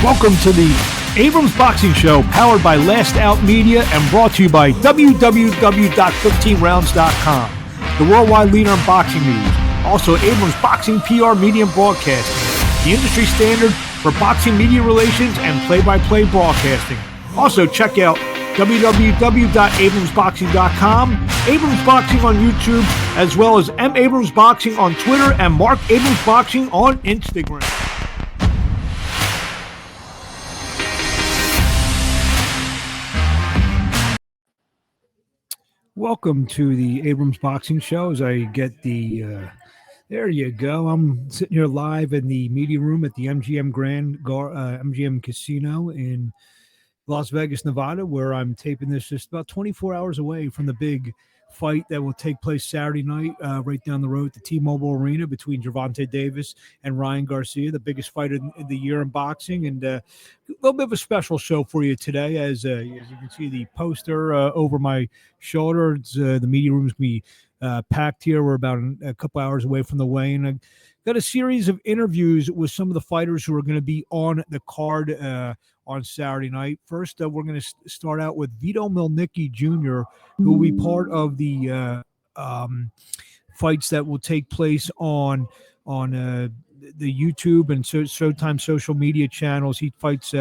Welcome to the Abrams Boxing Show, powered by Last Out Media and brought to you by www.15rounds.com, the worldwide leader in boxing news. Also, Abrams Boxing PR Media and Broadcasting, the industry standard for boxing media relations and play-by-play broadcasting. Also, check out www.abramsboxing.com, Abrams Boxing on YouTube, as well as M. Abrams Boxing on Twitter and Marc Abrams Boxing on Instagram. Welcome to the Abrams Boxing Show. As I get the, there you go. I'm sitting here live in the media room at the MGM Casino in Las Vegas, Nevada, where I'm taping this just about 24 hours away from the big fight that will take place Saturday night right down the road at the T-Mobile Arena between Gervonta Davis and Ryan Garcia, the biggest fight of the year in boxing. And a little bit of a special show for you today. As you can see the poster over my shoulder, the media room's going to be packed here. We're about a couple hours away from the weigh-in. I've got a series of interviews with some of the fighters who are going to be on the card on Saturday night. First, we're going to start out with Vito Mielnicki Jr., who will be part of the fights that will take place on the YouTube and Showtime social media channels. He fights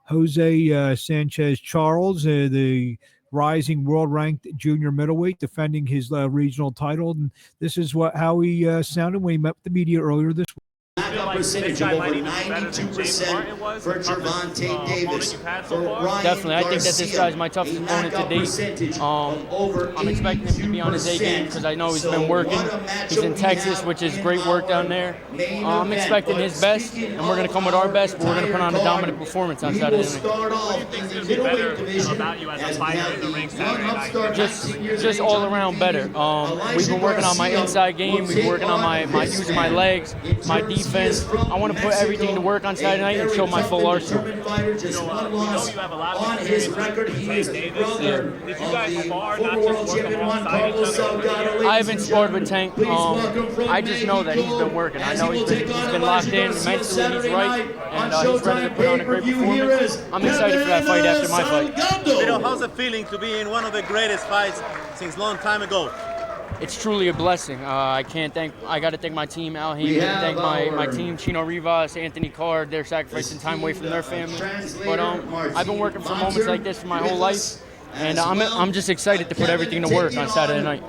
Jose Sanchez Charles, the rising world-ranked junior middleweight, defending his regional title. And this is how he sounded when he met with the media earlier this week. Knockout percentage of over 92% for Gervonta Davis. Definitely, I think that this guy's my toughest opponent to date. I'm expecting him to be on his A game because I know he's been working. He's in Texas, which is great work down there. I'm expecting his best, and we're going to come with our best, but we're going to put on a dominant performance on Saturday night. What do you think is better about you as a fighter in the ring Saturday night? Just all around better. We've been working on my inside game. We've been working on my using my legs, my defense. I want to put everything to work on Saturday night and show my full arsenal. We know you have a lot of experience with Tank Davis. Did you guys spar, not just work alongside each other? I haven't sparred with Tank. I just know that he's been working. I know he's been locked in. Mentally, he's right, and he's ready to put on a great performance. I'm excited for that fight after my fight. Vito, how's it feeling to be in one of the greatest fights since a long time ago? It's truly a blessing. I got to thank my team, Al Heyman, thank my team, Chino Rivas, Anthony Card. They're sacrificing time away from their family. But I've been working for moments like this for my whole life, and I'm just excited to put everything to work on Saturday night.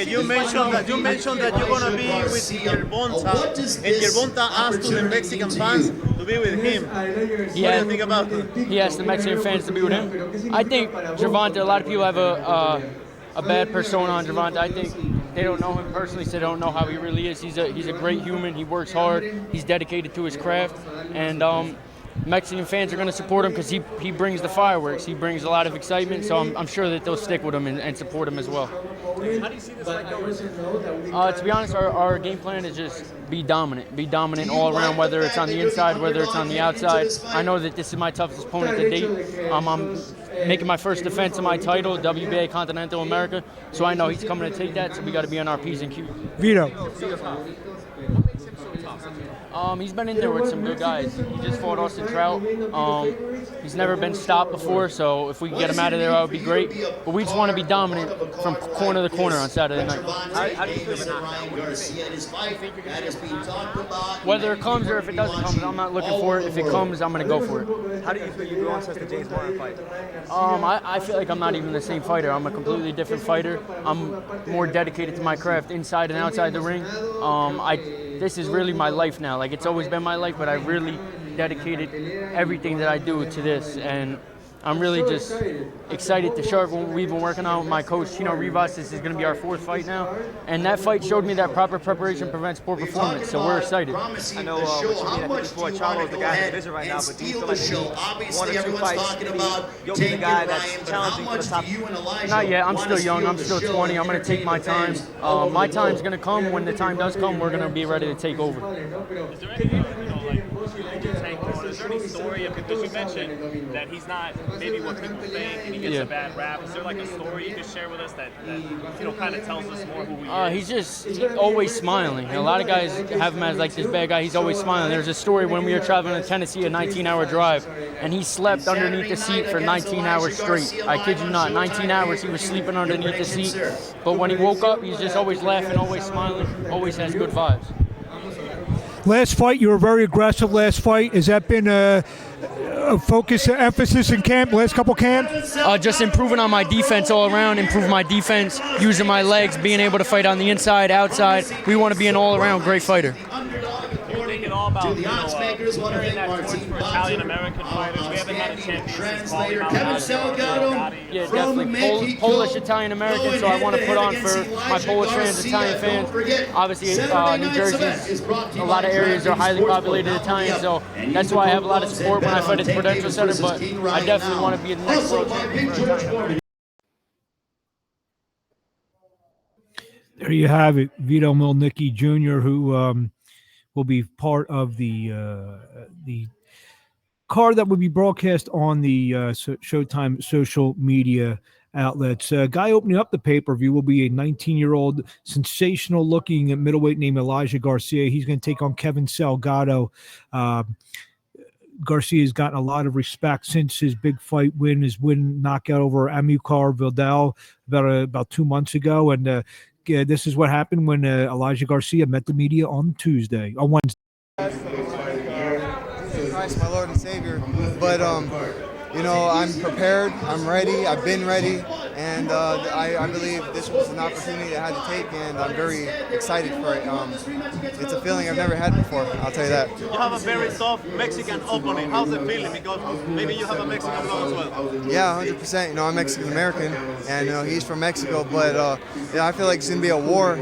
You mentioned that you're gonna be with Gervonta, and Gervonta asked to the Mexican fans to be with him. What do you think about that? He asked the Mexican fans to be with him. I think Gervonta, a lot of people have a bad persona on Gervonta. I think they don't know him personally, so they don't know how he really is. He's a great human. He works hard. He's dedicated to his craft, and Mexican fans are going to support him because he brings the fireworks. He brings a lot of excitement, so I'm sure that they'll stick with him and support him as well. How do you see this fight going? To be honest, our game plan is just be dominant all around, whether it's on the inside, whether it's on the outside. I know that this is my toughest opponent to date. I'm making my first defense of my title, WBA Continental America, so I know he's coming to take that, so we got to be on our P's and Q's. Vito. He's been in there with some good guys. He just fought Austin Trout. He's never been stopped before, so if we can get him out of there, that would be great. But we just want to be dominant from corner to corner on Saturday night. How do you feel about Garcia and his fight that is being talked about? Whether it comes or if it doesn't come, I'm not looking for it. If it comes, I'm going to go for it. How do you feel you go on the James Martin fight? I feel like I'm not even the same fighter. I'm a completely different fighter. I'm more dedicated to my craft inside and outside the ring. This is really my life now. Like, it's always been my life, but I really dedicated everything that I do to this, and I'm really just excited to show everyone what we've been working on with my coach, Chino Rivas. This is going to be our fourth fight now, and that fight showed me that proper preparation prevents poor performance, so we're excited. I know what you mean. I think before Charles, the guy in division right now, but do you feel like one or two fights, you'll be the guy that's challenging for the top? Not yet. I'm still young. I'm still 20. I'm going to take my time. My time's going to come. When the time does come, we're going to be ready to take over. Is there anything, is there any story of, because you mentioned that he's not maybe what people think, and he gets a bad rap. Is there like a story you could share with us that kind of tells us more who he is? He's always smiling. A lot of guys have him as like this bad guy. He's always smiling. There's a story when we were traveling to Tennessee, a 19-hour drive, and he slept underneath the seat for 19 hours straight. I kid you not, 19 hours he was sleeping underneath the seat. But when he woke up, he's just always laughing, always smiling, always has good vibes. Last fight, you were very aggressive. Last fight, has that been a focus, emphasis in camp? Last couple camps? Just improving on my defense all around, improving my defense, using my legs, being able to fight on the inside, outside. We want to be an all-around great fighter. You're thinking all about carrying that torch for Italian-American fighters. We haven't had a champion since Yeah, definitely. Polish Italian-American, so I want to put on for my Polish fans, Italian fans. Obviously, New Jersey, a lot of areas are highly populated Italian, so that's why I have a lot of support when I fight at the Prudential Center, but I definitely want to be the next world champion for Italian. There you have it, Vito Mielnicki Jr., who will be part of the card that will be broadcast on the Showtime social media outlets. Guy opening up the pay-per-view will be a 19-year-old sensational-looking middleweight named Elijah Garcia. He's going to take on Kevin Salgado. Garcia's gotten a lot of respect since his big fight win, his knockout over Amilcar Vidal about 2 months ago, and this is what happened when Elijah Garcia met the media on Wednesday. Jesus Christ, my Lord and Savior. But, I'm prepared. I'm ready. I've been ready. And I believe this was an opportunity I had to take, and I'm very excited for it. It's a feeling I've never had before, I'll tell you that. You have a very tough Mexican opponent. How's it feeling? Because maybe you have a Mexican blood as well. Yeah, 100%. I'm Mexican-American, and he's from Mexico. But I feel like it's going to be a war.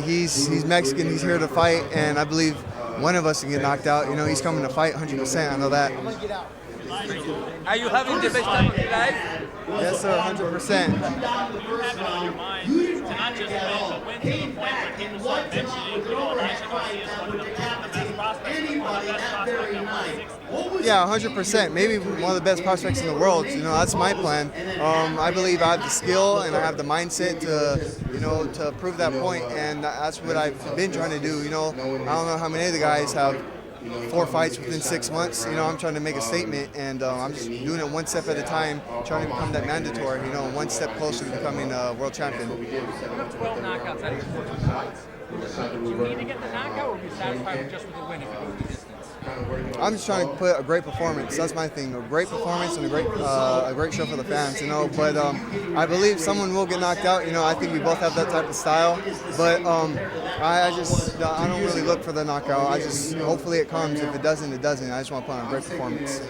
He's Mexican. He's here to fight, and I believe one of us can get knocked out. He's coming to fight 100%. I know that. Are you having the best time of your life? Yes, sir, 100%. Yeah, 100%. Maybe one of the best prospects in the world. That's my plan. I believe I have the skill and I have the mindset to prove that point, and that's what I've been trying to do. I don't know how many of the guys have 4 fights within 6 months. I'm trying to make a statement, and I'm just doing it one step at a time, trying to become that mandatory, one step closer to becoming a world champion. 12 knockouts out of your 14 fights. Do you need to get the knockout, or are you satisfied with just with the win if you move the distance? I'm just trying to put a great performance. That's my thing. A great performance and a great show for the fans, But I believe someone will get knocked out. I think we both have that type of style. But I don't really look for the knockout. Hopefully it comes. If it doesn't, it doesn't. I just want to put on a great performance.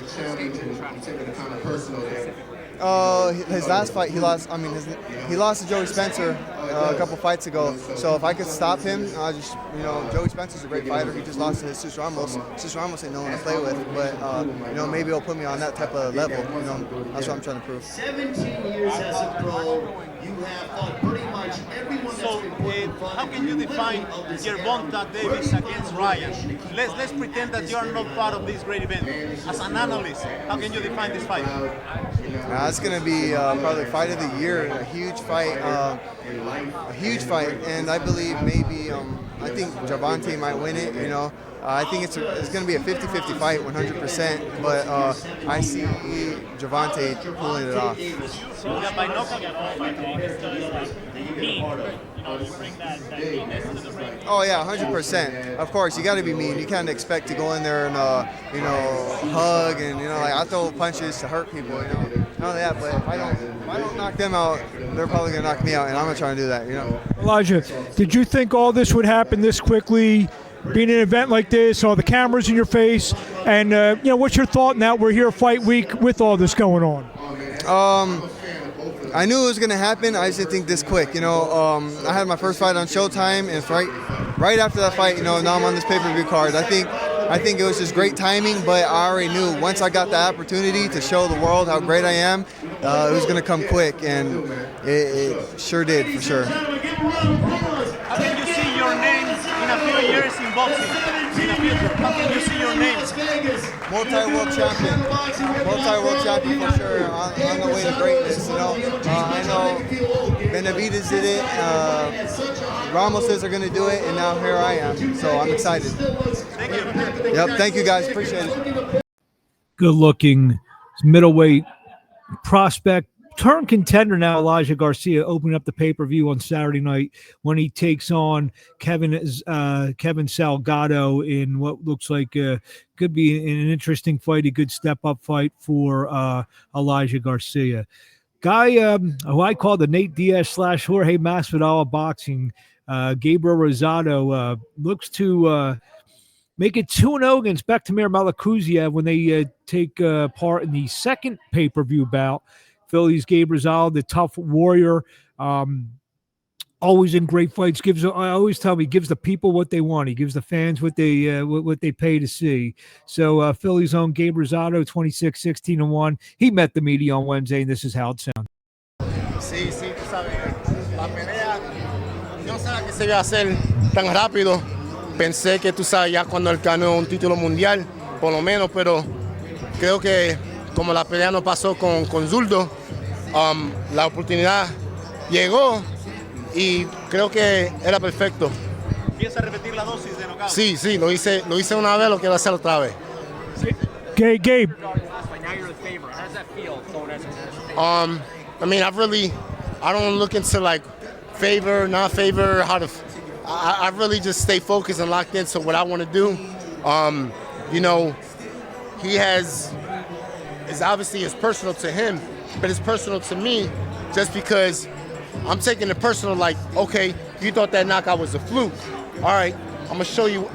His last fight, he lost. He lost to Joey Spencer a couple fights ago. So if I could stop him, Joey Spencer's a great fighter. He just lost to Jesus Ramos. Jesus Ramos ain't no one to play with, but maybe he'll put me on that type of level. That's what I'm trying to prove. 17 years as a pro, you have fought pretty much everyone. So how can you define Gervonta Davis against Ryan? Let's pretend that you are not part of this great event. As an analyst, how can you define this fight? It's going to be probably fight of the year, a huge fight, and I believe maybe I think Gervonta might win it. I think it's going to be a 50-50 fight, 100%. But I see Gervonta pulling it off. So by knocking it off, I think it's mean. You bring that meanness to the ring. Oh yeah, 100%. Of course, you got to be mean. You can't expect to go in there and hug and I throw punches to hurt people. None of that. But if I don't knock them out, they're probably gonna knock me out, and I'm not trying to do that. Elijah, did you think all this would happen this quickly? Being an event like this, all the cameras in your face, and what's your thought now? We're here fight week with all this going on. I knew it was going to happen. I just didn't think this quick. I had my first fight on Showtime, and right after that fight, now I'm on this pay-per-view card. I think it was just great timing, but I already knew once I got the opportunity to show the world how great I am, it was going to come quick, and it sure did, for sure. How can you see your name in a few years in boxing? In the future, how can you see your name? Multi-world champion. Multi-world champion for sure. On the way to greatness, you know. I know Benavidez did it. Ramoses are going to do it, and now here I am. So I'm excited. Thank you. Yep, thank you guys. Appreciate it. Good-looking middleweight prospect, turn contender now, Elijah Garcia, opening up the pay-per-view on Saturday night when he takes on Kevin Salgado in what looks like could be an interesting fight, a good step-up fight for Elijah Garcia. Guy who I call the Nate Diaz / Jorge Masvidal of boxing, Gabriel Rosado, looks to make it 2-0 against Bektamir Malakuziev when they take part in the second pay-per-view bout. Philly's Gabe Rosado, the tough warrior, always in great fights. I always tell him he gives the people what they want. He gives the fans what they pay to see. So Philly's own Gabe Rosado, 26-16-1. He met the media on Wednesday, and this is how it sounds. Sí, tú sabes, la pelea, yo no sabía que se iba a hacer tan rápido. Pensé que tú sabes ya cuando él ganó un título mundial, por lo menos, pero creo que como la pelea no pasó con Zurdo, la oportunidad llegó y creo que era perfecto. ¿Piensa repetir la dosis de knockout? Sí, lo hice una vez, lo quiero hacer otra vez. Gabe. Now you're the favorite. How does that feel going as a I mean, I don't look into like favor, not favor, I really just stay focused and locked into what I want to do. You know, it's obviously it's personal to him, but it's personal to me just because I'm taking it personal. Like, okay, you thought that knockout was a fluke. All right, I'm gonna show you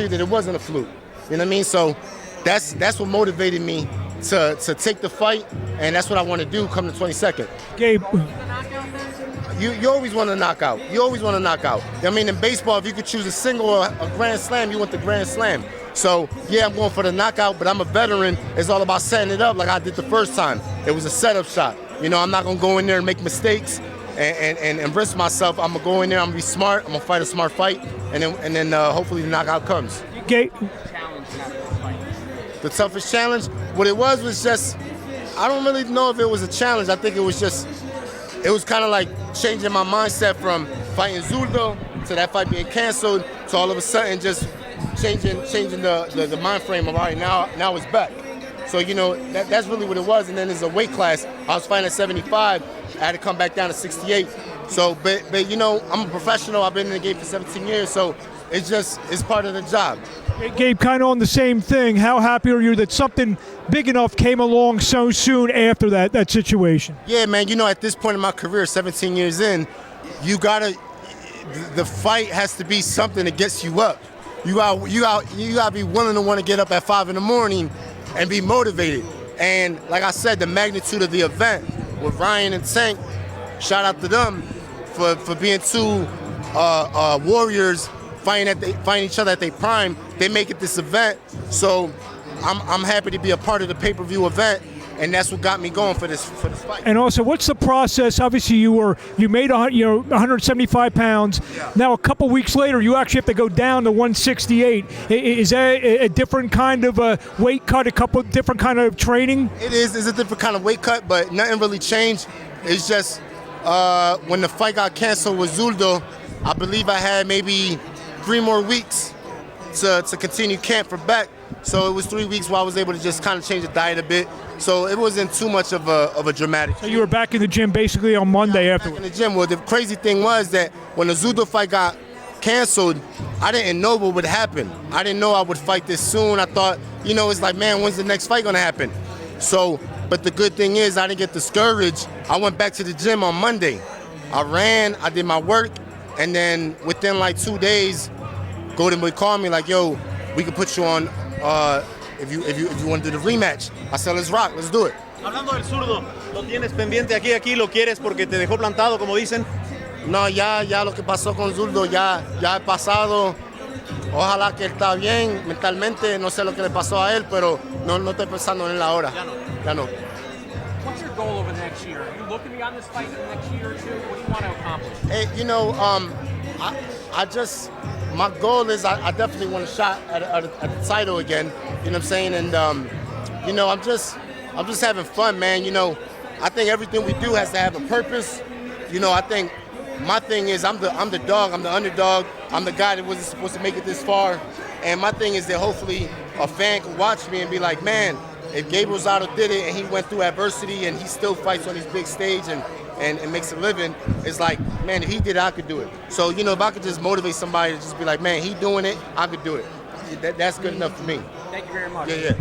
that it wasn't a fluke. You know what I mean? So that's what motivated me to take the fight, and that's what I want to do come the 22nd. Gabe. You always want to knock out. I mean, in baseball, if you could choose a single or a grand slam, you want the grand slam. So, yeah, I'm going for the knockout, but I'm a veteran. It's all about setting it up like I did the first time. It was a setup shot. You know, I'm not going to go in there and make mistakes and risk myself. I'm going to go in there, I'm going to be smart, I'm going to fight a smart fight, and then hopefully the knockout comes. Gabe. The toughest challenge? What it was just, I don't really know if it was a challenge. I think it was kind of like changing my mindset from fighting Zurdo to that fight being canceled to all of a sudden just changing the mind frame of all right, now it's back. So, you know, that's really what it was. And then there's a weight class. I was fighting at 75. I had to come back down to 68. So, but you know, I'm a professional. I've been in the game for 17 years. So it's part of the job. Hey, Gabe, kind of on the same thing. How happy are you that something big enough came along so soon after that situation? Yeah, man, you know, at this point in my career, 17 years in, the fight has to be something that gets you up. You gotta be willing to want to get up at 5 a.m. and be motivated. And like I said, the magnitude of the event with Ryan and Tank, shout out to them for being two warriors fighting each other at their prime. They make it this event, so I'm happy to be a part of the pay-per-view event, and that's what got me going for this fight. And also, what's the process? Obviously, you made 175 pounds. Yeah. Now, a couple weeks later, you actually have to go down to 168. Is that a different kind of weight cut? A couple different kind of training? It is. It's a different kind of weight cut, but nothing really changed. It's just when the fight got canceled with Zurdo, I believe I had maybe 3 more weeks to continue camp for Beck. So it was 3 weeks where I was able to just kind of change the diet a bit. So it wasn't too much of a dramatic. So you were back in the gym basically on Monday afterwards. Back in the gym. Well, the crazy thing was that when the Zurdo fight got canceled, I didn't know what would happen. I didn't know I would fight this soon. I thought, you know, it's like, man, when's the next fight gonna happen? So, but the good thing is I didn't get discouraged. I went back to the gym on Monday. I ran, I did my work, and then within like 2 days, Golden Boy called me like, yo, we could put you on if you want to do the rematch. I said, let's rock, let's do it. Hablando del zurdo, ¿lo tienes pendiente aquí lo quieres porque te dejó plantado, como dicen? No, ya lo que pasó con Zurdo ya ha pasado. Ojalá que él está bien mentalmente, no sé lo que le pasó a él, pero no estoy pensando en él ahora. Ya no. What's your goal over the next year? Are you looking beyond this fight in the next year or two? What do you want to accomplish? Hey, you know, my goal is I definitely want a shot at the title again. You know what I'm saying? And you know, I'm just having fun, man. You know, I think everything we do has to have a purpose. You know, I think my thing is I'm the dog, I'm the underdog, I'm the guy that wasn't supposed to make it this far. And my thing is that hopefully a fan can watch me and be like, man, if Gabriel Rosado did it and he went through adversity and he still fights on this big stage and makes a living, it's like, man, if he did it, I could do it. So, you know, if I could just motivate somebody to just be like, man, he doing it, I could do it. That's good enough for me. Thank you very much. Yeah.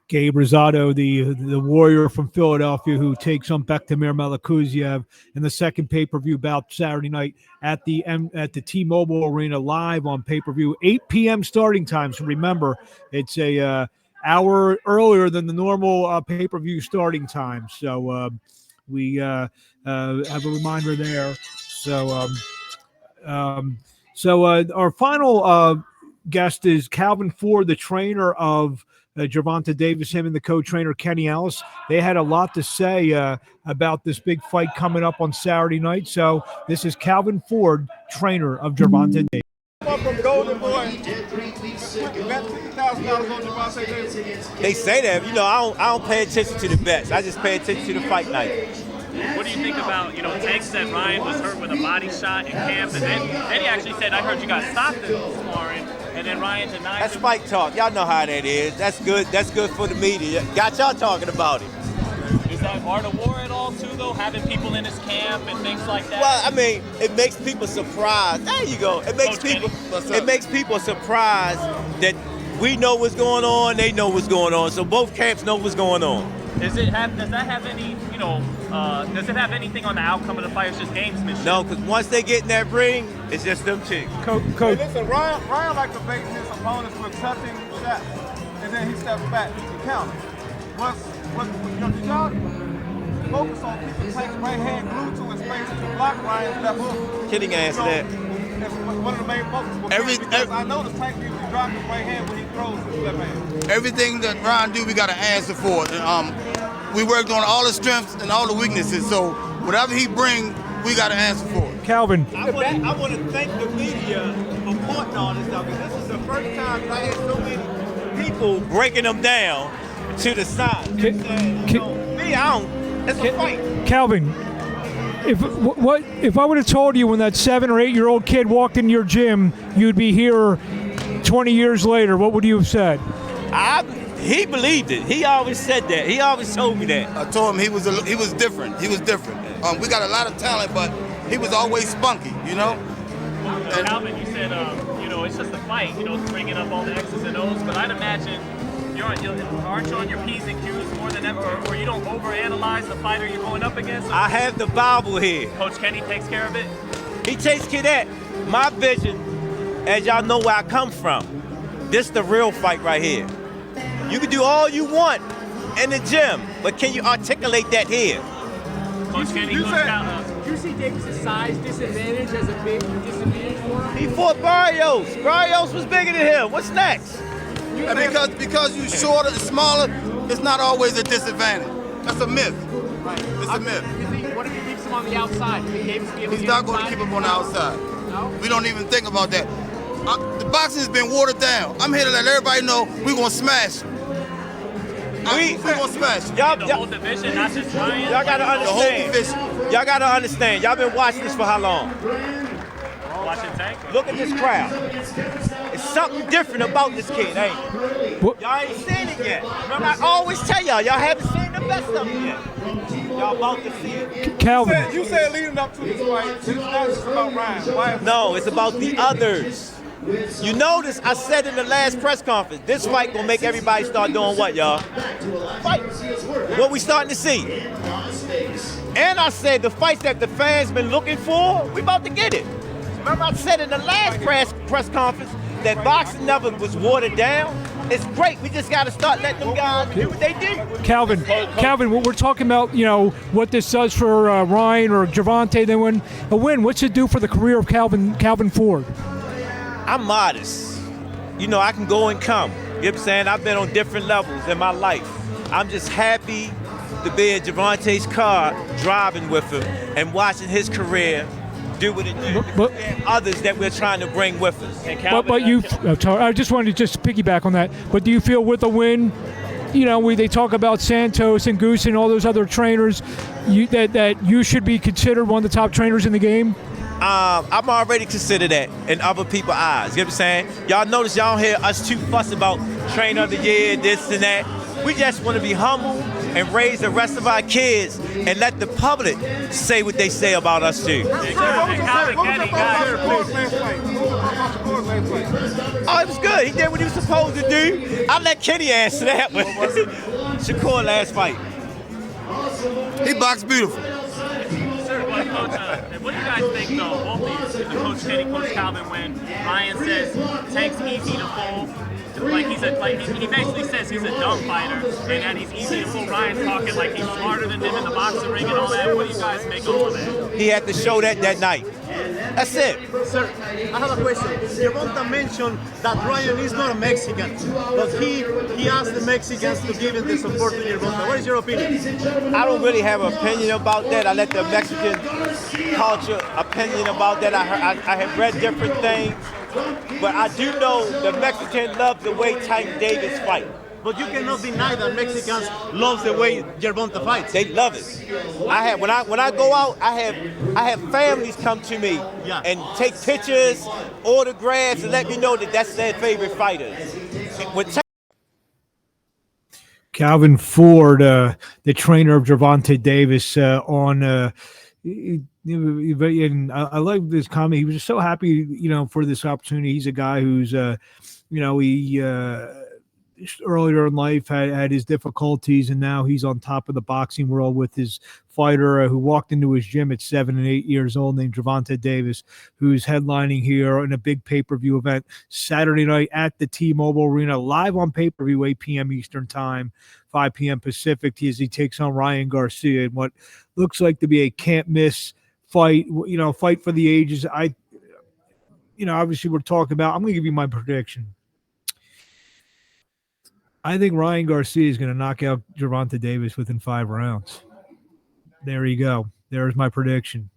Gabe Rosado, the warrior from Philadelphia, who takes on Bektemir Melikuziev in the second pay-per-view bout Saturday night at the T-Mobile Arena, live on pay-per-view, 8 p.m. starting time. So remember, it's a hour earlier than the normal pay-per-view starting time. So we have a reminder there. So our final guest is Calvin Ford, the trainer of Gervonta Davis, him and the co-trainer Kenny Ellis. They had a lot to say about this big fight coming up on Saturday night. So this is Calvin Ford, trainer of Gervonta Davis. From Golden Boy, bet $50,000 on Gervonta Davis. They say that. You know, I don't pay attention to the bets. I just pay attention to the fight night. What do you think about, Tank said Ryan was hurt with a body shot in camp, and then he actually said, I heard you got stopped in sparring, and then Ryan denied That's him. fight talk. Y'all know how that is. That's good. That's good for the media. Got y'all talking about it. Is that art of war at all, too, though, having people in his camp and things like that? Well, I mean, it makes people surprised. There you go. It makes people surprised that we know what's going on, they know what's going on. So both camps know what's going on. Does that have any, does it have anything on the outcome of the fight? It's just gamesmanship? No, because once they get in that ring, it's just them chicks. Hey, listen, Ryan likes to bait his opponents with touching shots, and then he steps back to counter. Did y'all focus on keeping Tank's right hand glued to his face to block Ryan's left hook? Kidding answer that. That's one of the main focuses. Because I noticed Tank usually drops his right hand when he throws his left hand. Everything that Ryan do, we got to answer for. We worked on all the strengths and all the weaknesses, so whatever he bring, we got to answer for it. Calvin. I want to thank the media for reporting all this stuff, because this is the first time that I had so many people breaking them down to the side. It's a fight. Calvin, if I would have told you when that 7 or 8 year old kid walked in your gym, you'd be here 20 years later, what would you have said? He believed it. He always said that. He always told me that. I told him he was different. He was different. We got a lot of talent, but he was always spunky, Calvin, you said, it's just a fight, bringing up all the X's and O's, but I'd imagine aren't you on your P's and Q's more than ever, or you don't overanalyze the fighter you're going up against? I have the Bible here. Coach Kenny takes care of it? He takes care of that. My vision, as y'all know where I come from, this is the real fight right here. You can do all you want in the gym, but can you articulate that here? Coach Kenny, do you see Davis' size disadvantage as a big disadvantage for him? He fought Barrios. Barrios was bigger than him. What's next? And because you're shorter and smaller, it's not always a disadvantage. That's a myth. Right. It's a myth. What if he keeps him on the outside? He's not going to keep him on the outside. No? We don't even think about that. The boxing has been watered down. I'm here to let everybody know we're going to smash him. We're going to smash him. The whole division, not just Ryan. Y'all got to understand. The whole division. Y'all got to understand. Y'all been watching this for how long? Watching Tank. Look at this crowd. It's something different about this kid, ain't it? Y'all ain't seen it yet. Remember, I always tell y'all haven't seen the best of it yet. Y'all about to see it. Calvin. You said leading up to this fight, it's not just about Ryan. Why? No, it's about the others. You notice I said in the last press conference, this fight gonna make everybody start doing what, y'all? Fight. What we starting to see. And I said the fights that the fans been looking for, we about to get it. Remember I said in the last press conference that boxing never was watered down? It's great. We just got to start letting them guys do what they do. Calvin, we're talking about, what this does for Ryan or Gervonta, then when a win, what's it do for the career of Calvin Ford? I'm modest. I can go and come. You know what I'm saying? I've been on different levels in my life. I'm just happy to be in Gervonta's car, driving with him and watching his career do what it do. And others that we're trying to bring with us. But you, I just wanted to just piggyback on that. But do you feel with a win, they talk about Santos and Goose and all those other trainers, that you should be considered one of the top trainers in the game? I'm already considered that in other people's eyes. You know what I'm saying? Y'all notice y'all don't hear us too fuss about trainer of the year, this and that. We just want to be humble and raise the rest of our kids and let the public say what they say about us too. Oh, it was good. He did what he was supposed to do. I'll let Kenny answer that one. Shakur last fight. He boxed beautiful. Coach, what do you guys think, though, both of you, the Coach Kenny, Coach Calvin, when Ryan says Tank's easy to fool, he basically says he's a dumb fighter and that he's easy to fool. Ryan's talking like he's smarter than him in the boxing ring and all that. What do you guys make of all that? He had to show that night. That's it. Sir, I have a question. Gervonta mentioned that Ryan is not a Mexican, but he asked the Mexicans to give him the support to Gervonta. What is your opinion? I don't really have an opinion about that. I let the Mexican culture opinion about that. I have read different things, but I do know the Mexican love the way Tank Davis fight. But you cannot deny that Mexicans love the way Gervonta fights. They love it. When I go out, I have families come to me and take pictures, autographs, and let me know that that's their favorite fighters. Calvin Ford, the trainer of Gervonta Davis, and I like this comment. He was just so happy, for this opportunity. He's a guy who's, earlier in life had his difficulties, and now he's on top of the boxing world with his fighter who walked into his gym at 7 and 8 years old named Gervonta Davis, who's headlining here in a big pay-per-view event Saturday night at the T-Mobile Arena, live on pay-per-view, 8 p.m. Eastern time, 5 p.m. Pacific, as he takes on Ryan Garcia in what looks like to be a can't-miss fight, fight for the ages. Obviously we're talking about, I'm going to give you my prediction. I think Ryan Garcia is going to knock out Gervonta Davis within 5 rounds. There you go. There's my prediction.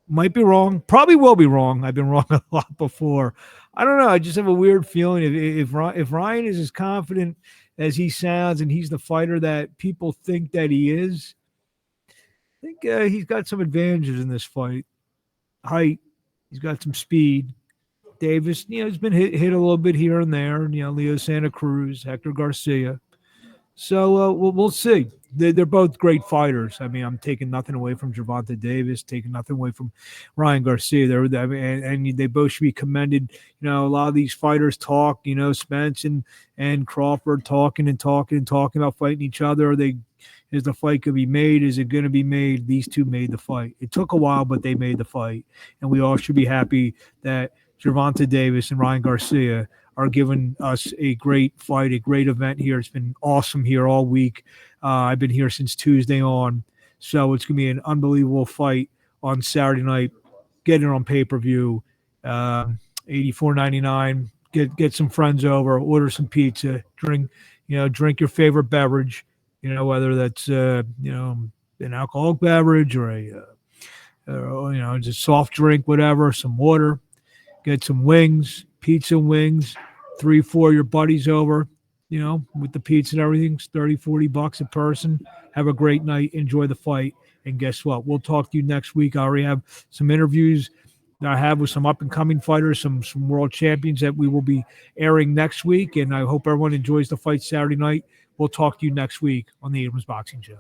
Might be wrong. Probably will be wrong. I've been wrong a lot before. I don't know. I just have a weird feeling if Ryan is as confident as he sounds and he's the fighter that people think that he is, I think he's got some advantages in this fight. Height. He's got some speed. Davis, he's been hit a little bit here and there. Leo Santa Cruz, Hector Garcia. So we'll see. They're both great fighters. I mean, I'm taking nothing away from Gervonta Davis, taking nothing away from Ryan Garcia. And they both should be commended. A lot of these fighters talk. Spence and Crawford talking about fighting each other. Is the fight going to be made? Is it going to be made? These two made the fight. It took a while, but they made the fight, and we all should be happy that Gervonta Davis and Ryan Garcia are giving us a great fight, a great event here. It's been awesome here all week. I've been here since Tuesday on, so it's going to be an unbelievable fight on Saturday night. Get it on pay-per-view, $84.99. Get some friends over, order some pizza, drink your favorite beverage, whether that's an alcoholic beverage or just soft drink, whatever, some water. Get some wings, pizza wings, 3-4 your buddies over, with the pizza and everything. It's $30-$40 a person. Have a great night. Enjoy the fight. And guess what? We'll talk to you next week. I already have some interviews that I have with some up-and-coming fighters, some world champions that we will be airing next week. And I hope everyone enjoys the fight Saturday night. We'll talk to you next week on the Abrams Boxing Show.